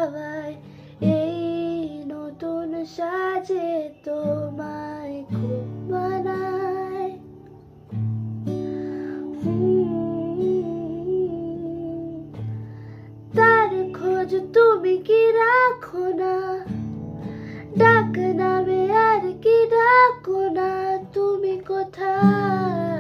হাওয়ায় এই নতুন সাজে তোমায় খুব মানায়। তার খোঁজ তুমি কি রাখো না, ডাক নামে আর কি ডাকো না, তুমি কোথায়?